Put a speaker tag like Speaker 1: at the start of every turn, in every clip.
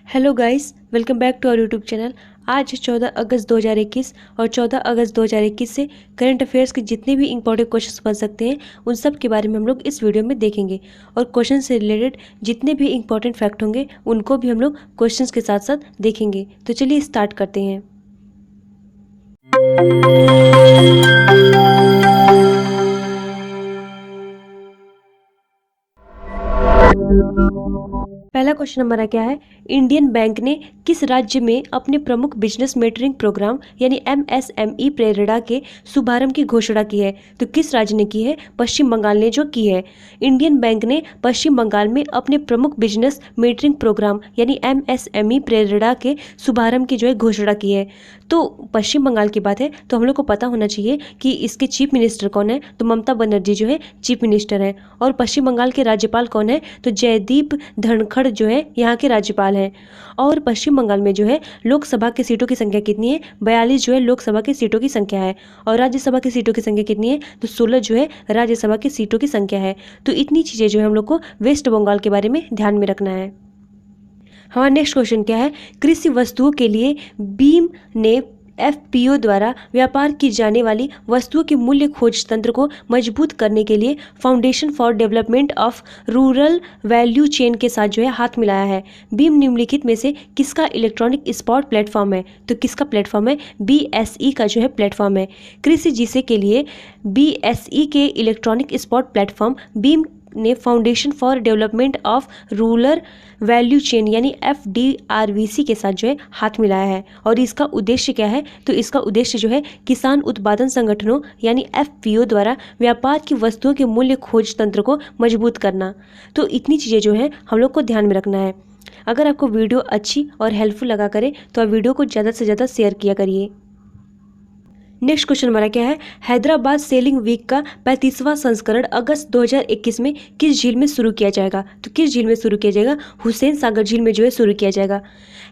Speaker 1: Hello guys, welcome back to our YouTube channel. आज 14 अगस्त 2021 और 14 अगस्त 2021 से करंट अफेयर्स के जितने भी इंपॉर्टेंट क्वेश्चंस बन सकते हैं उन सब के बारे में हम लोग इस वीडियो में देखेंगे। और क्वेश्चन से रिलेटेड जितने भी इंपॉर्टेंट फैक्ट होंगे उनको भी हम लोग क्वेश्चंस के साथ साथ देखेंगे। तो चलिए स्टार्ट करते हैं। पहला क्वेश्चन हमारा क्या है, इंडियन बैंक ने किस राज्य में अपने प्रमुख बिजनेस मेंटरिंग प्रोग्राम यानी MSME प्रेरणा के शुभारंभ की घोषणा की है। तो किस राज्य ने की है? पश्चिम बंगाल ने जो की है। इंडियन बैंक ने पश्चिम बंगाल में अपने प्रमुख बिजनेस मेंटरिंग प्रोग्राम यानी MSME प्रेरणा के शुभारंभ की जो है घोषणा की है। तो पश्चिम बंगाल की बात है तो हम लोग को पता होना चाहिए कि इसके चीफ मिनिस्टर कौन है। तो ममता बनर्जी जो है चीफ मिनिस्टर है। और पश्चिम बंगाल के राज्यपाल कौन है? तो जयदीप धनखड़ जो है यहाँ के राज्यपाल हैं। और पश्चिम बंगाल में जो है लोकसभा की सीटों की संख्या कितनी है? 42 जो है लोकसभा की सीटों की संख्या है। और राज्यसभा की सीटों की संख्या कितनी है? तो 16 जो है राज्यसभा की सीटों की संख्या है। तो इतनी चीज़ें जो है हम लोग को वेस्ट बंगाल के बारे में ध्यान में रखना है। हमारा नेक्स्ट क्वेश्चन क्या है, कृषि वस्तुओं के लिए बीम ने FPO द्वारा व्यापार की जाने वाली वस्तुओं के मूल्य खोज तंत्र को मजबूत करने के लिए foundation for development of rural value chain के साथ जो है हाथ मिलाया है। बीम निम्नलिखित में से किसका इलेक्ट्रॉनिक स्पॉट प्लेटफॉर्म है? तो किसका प्लेटफॉर्म है? BSE का जो है प्लेटफॉर्म है। कृषि जिसे के लिए BSE के इलेक्ट्रॉनिक स्पॉट प्लेटफॉर्म बीम ने foundation for development of rural value chain यानी FDRVC के साथ जो है हाथ मिलाया है। और इसका उद्देश्य क्या है? तो इसका उद्देश्य जो है किसान उत्पादन संगठनों यानी FPO द्वारा व्यापार की वस्तुओं के मूल्य खोज तंत्र को मजबूत करना। तो इतनी चीज़ें जो है हम लोग को ध्यान में रखना है। अगर आपको वीडियो अच्छी और हेल्पफुल लगा करे तो आप वीडियो को ज़्यादा से ज़्यादा शेयर किया करिए। नेक्स्ट क्वेश्चन हमारा क्या है, हैदराबाद सेलिंग वीक का 35वां संस्करण अगस्त 2021 में किस झील में शुरू किया जाएगा? तो किस झील में शुरू किया जाएगा? हुसैन सागर झील में जो है शुरू किया जाएगा।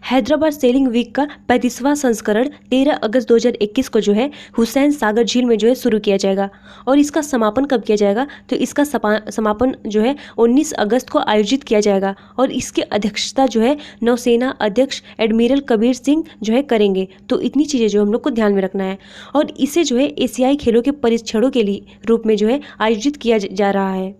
Speaker 1: हैदराबाद सेलिंग वीक का 35वां संस्करण 13 अगस्त 2021 को जो है हुसैन सागर झील में जो है शुरू किया जाएगा। और इसका समापन कब किया जाएगा? तो इसका समापन जो है 19 अगस्त को आयोजित किया जाएगा। और इसकी अध्यक्षता जो है नौसेना अध्यक्ष एडमिरल कबीर सिंह जो है करेंगे। तो इतनी चीज़ें जो हम लोग को ध्यान में रखना है। और इसे जो है एशियाई खेलों के परीक्षणों के लिए रूप में जो है आयोजित किया जा रहा है।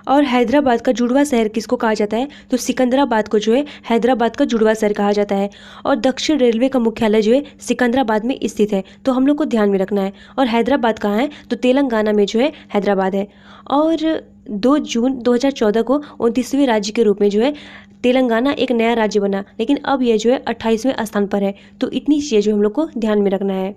Speaker 1: और हैदराबाद का जुड़वा शहर किसको कहा जाता है? तो सिकंदराबाद को जो है हैदराबाद का जुड़वा शहर कहा जाता है। और दक्षिण रेलवे का मुख्यालय जो है सिकंदराबाद में स्थित है। तो हम लोग को ध्यान में रखना है। और हैदराबाद कहाँ है? तो तेलंगाना में जो है हैदराबाद है। और 2 जून 2014 को 29वें राज्य के रूप में जो है तेलंगाना एक नया राज्य बना, लेकिन अब यह जो है 28वें स्थान पर है। तो इतनी चीज़ें जो हम लोग को ध्यान में रखना है।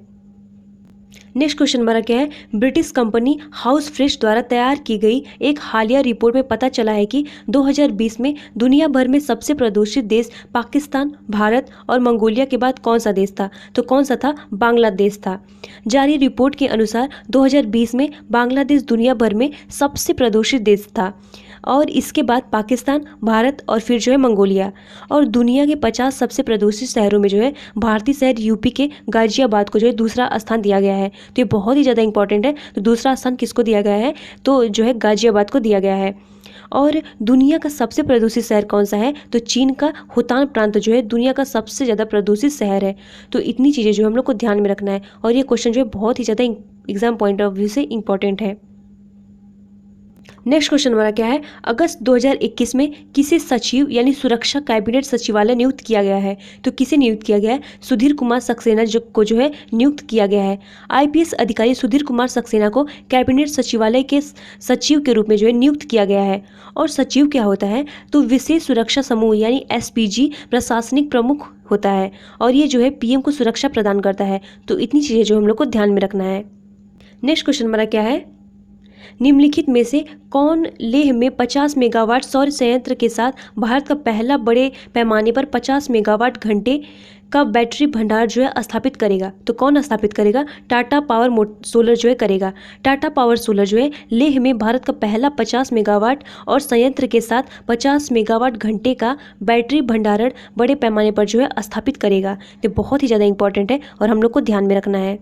Speaker 1: नेक्स्ट क्वेश्चन हमारा क्या है, ब्रिटिश कंपनी हाउस फ्रेश द्वारा तैयार की गई एक हालिया रिपोर्ट में पता चला है कि 2020 में दुनिया भर में सबसे प्रदूषित देश पाकिस्तान, भारत और मंगोलिया के बाद कौन सा देश था? तो कौन सा था? बांग्लादेश था। जारी रिपोर्ट के अनुसार 2020 में बांग्लादेश दुनिया भर में सबसे प्रदूषित देश था। और इसके बाद पाकिस्तान, भारत और फिर जो है मंगोलिया। और दुनिया के 50 सबसे प्रदूषित शहरों में जो है भारतीय शहर UP के गाजियाबाद को जो है दूसरा स्थान दिया गया है। तो ये बहुत ही ज़्यादा इंपॉर्टेंट है। तो दूसरा स्थान किसको दिया गया है? तो जो है गाजियाबाद को दिया गया है। और दुनिया का सबसे प्रदूषित शहर कौन सा है? तो चीन का हुतान प्रांत जो है दुनिया का सबसे ज़्यादा प्रदूषित शहर है। तो इतनी चीज़ें जो हम लोग को ध्यान में रखना है। और ये क्वेश्चन जो है बहुत ही ज़्यादा एग्जाम पॉइंट ऑफ व्यू से इंपॉर्टेंट है। नेक्स्ट क्वेश्चन हमारा क्या है, अगस्त 2021 में किसे सचिव यानी सुरक्षा कैबिनेट सचिवालय नियुक्त किया गया है? तो किसे नियुक्त किया गया है? सुधीर कुमार सक्सेना को जो है नियुक्त किया गया है। IPS अधिकारी सुधीर कुमार सक्सेना को कैबिनेट सचिवालय के सचिव के रूप में जो है नियुक्त किया गया है। और सचिव क्या होता है? तो विशेष सुरक्षा समूह यानी SPG प्रशासनिक प्रमुख होता है। और ये जो है PM को सुरक्षा प्रदान करता है। तो इतनी चीज़ें जो हम लोग को ध्यान में रखना है। नेक्स्ट क्वेश्चन हमारा क्या है, निम्नलिखित में से कौन लेह में 50 मेगावाट सौर संयंत्र के साथ भारत का पहला बड़े पैमाने पर 50 मेगावाट घंटे का बैटरी भंडार जो है स्थापित करेगा? तो कौन स्थापित करेगा? टाटा पावर सोलर जो है करेगा। टाटा पावर सोलर जो है लेह में भारत का पहला 50 मेगावाट और संयंत्र के साथ 50 मेगावाट घंटे का बैटरी भंडारण बड़े पैमाने पर जो है स्थापित करेगा। तो बहुत ही ज़्यादा इंपॉर्टेंट है और हम लोग को ध्यान में रखना है।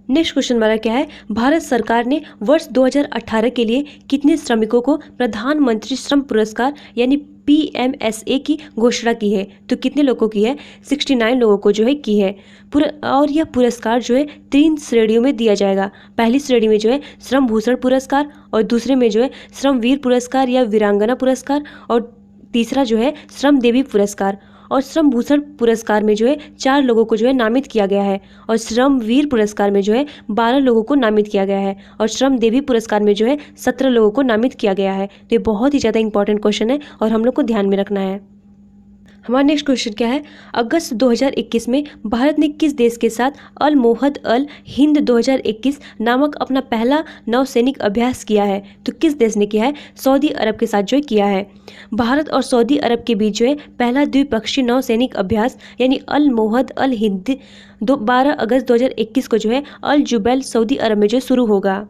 Speaker 1: नेक्स्ट क्वेश्चन हमारा क्या है, भारत सरकार ने वर्ष 2018 के लिए कितने श्रमिकों को प्रधानमंत्री श्रम पुरस्कार यानी PMSA की घोषणा की है। तो कितने लोगों की है? 69 लोगों को जो है की है। और यह पुरस्कार जो है 3 श्रेणियों में दिया जाएगा। पहली श्रेणी में जो है श्रम भूषण पुरस्कार, और दूसरे में जो है श्रम वीर पुरस्कार या वीरांगना पुरस्कार, और तीसरा जो है श्रम देवी पुरस्कार। और श्रम भूषण पुरस्कार में जो है 4 लोगों को जो है नामित किया गया है, और श्रम वीर पुरस्कार में जो है 12 लोगों को नामित किया गया है, और श्रम देवी पुरस्कार में जो है 17 लोगों को नामित किया गया है। तो ये बहुत ही ज़्यादा इंपॉर्टेंट क्वेश्चन है और हम लोग को ध्यान में रखना है। हमारा नेक्स्ट क्वेश्चन क्या है? अगस्त 2021 में भारत ने किस देश के साथ अल मोहद अल हिंद 2021 नामक अपना पहला नौसैनिक अभ्यास किया है? तो किस देश ने किया है? सऊदी अरब के साथ जो है किया है। भारत और सऊदी अरब के बीच जो है पहला द्विपक्षीय नौसैनिक अभ्यास यानी अल मोहद अल हिंद 12 अगस्त 2021 को जो है अल जुबैल सऊदी अरब में जो शुरू होगा।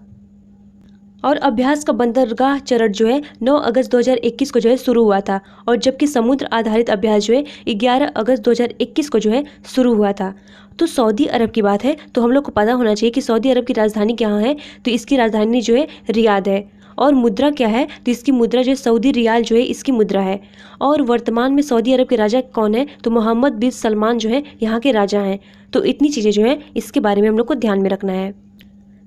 Speaker 1: और अभ्यास का बंदरगाह चरण जो है 9 अगस्त 2021 को जो है शुरू हुआ था, और जबकि समुद्र आधारित अभ्यास जो है 11 अगस्त 2021 को जो है शुरू हुआ था। तो सऊदी अरब की बात है तो हम लोग को पता होना चाहिए कि सऊदी अरब की राजधानी कहाँ है। तो इसकी राजधानी जो है रियाद है। और मुद्रा क्या है? तो इसकी मुद्रा जो है सऊदी रियाल जो है इसकी मुद्रा है। और वर्तमान में सऊदी अरब के राजा कौन है? तो मोहम्मद बिन सलमान जो है यहाँ के राजा हैं। तो इतनी चीज़ें जो है इसके बारे में हम लोग को ध्यान में रखना है।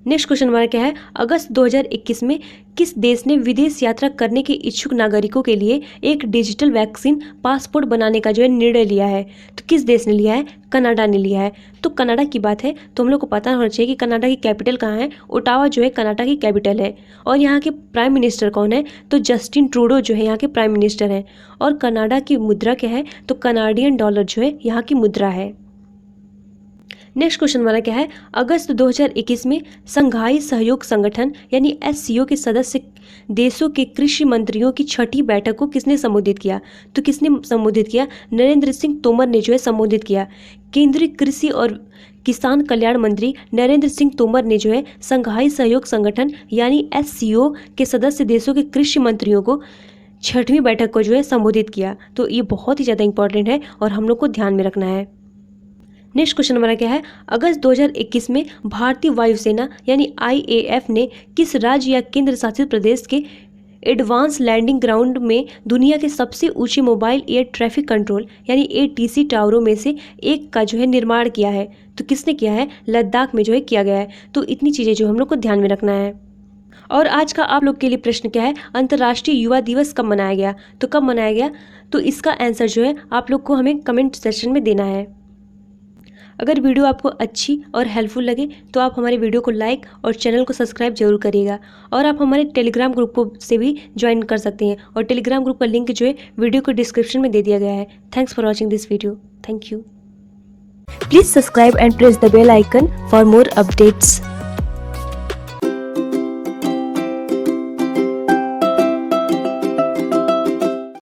Speaker 1: नेक्स्ट क्वेश्चन हमारा क्या है? अगस्त 2021 में किस देश ने विदेश यात्रा करने के इच्छुक नागरिकों के लिए एक डिजिटल वैक्सीन पासपोर्ट बनाने का जो है निर्णय लिया है? तो किस देश ने लिया है? कनाडा ने लिया है। तो कनाडा की बात है तो हम लोग को पता होना चाहिए कि कनाडा की कैपिटल कहाँ है। ओटावा जो है कनाडा की कैपिटल है। और यहाँ के प्राइम मिनिस्टर कौन है? तो जस्टिन ट्रूडो जो है यहाँ के प्राइम मिनिस्टर हैं। और कनाडा की मुद्रा क्या है? तो कनाडियन डॉलर जो है यहाँ की मुद्रा है। नेक्स्ट क्वेश्चन हमारा क्या है? अगस्त 2021 में संघाई सहयोग संगठन यानी SCO के सदस्य देशों के कृषि मंत्रियों की 6ठी बैठक को किसने संबोधित किया? तो किसने संबोधित किया? नरेंद्र सिंह तोमर ने जो है संबोधित किया। केंद्रीय कृषि और किसान कल्याण मंत्री नरेंद्र सिंह तोमर ने जो है संघाई सहयोग संगठन यानी SCO के सदस्य देशों के कृषि मंत्रियों को 6वीं बैठक को जो है संबोधित किया। तो ये बहुत ही ज़्यादा इंपॉर्टेंट है और हम लोग को ध्यान में रखना है। नेक्स्ट क्वेश्चन हमारा क्या है? अगस्त 2021 में भारतीय वायुसेना यानी IAF ने किस राज्य या केंद्र शासित प्रदेश के एडवांस लैंडिंग ग्राउंड में दुनिया के सबसे ऊंचे मोबाइल एयर ट्रैफिक कंट्रोल यानी ATC टावरों में से एक का जो है निर्माण किया है? तो किसने किया है? लद्दाख में जो है किया गया है। तो इतनी चीज़ें जो हम लोग को ध्यान में रखना है। और आज का आप लोग के लिए प्रश्न क्या है? अंतर्राष्ट्रीय युवा दिवस कब मनाया गया? तो कब मनाया गया? तो इसका आंसर जो है आप लोग को हमें कमेंट सेक्शन में देना है। अगर वीडियो आपको अच्छी और हेल्पफुल लगे तो आप हमारे वीडियो को लाइक और चैनल को सब्सक्राइब जरूर करिएगा। और आप हमारे टेलीग्राम ग्रुप को से भी ज्वाइन कर सकते हैं, और टेलीग्राम ग्रुप का लिंक जो है वीडियो को डिस्क्रिप्शन में दे दिया गया है। Thanks for watching this video. Thank you. Please subscribe and press the bell icon for more updates.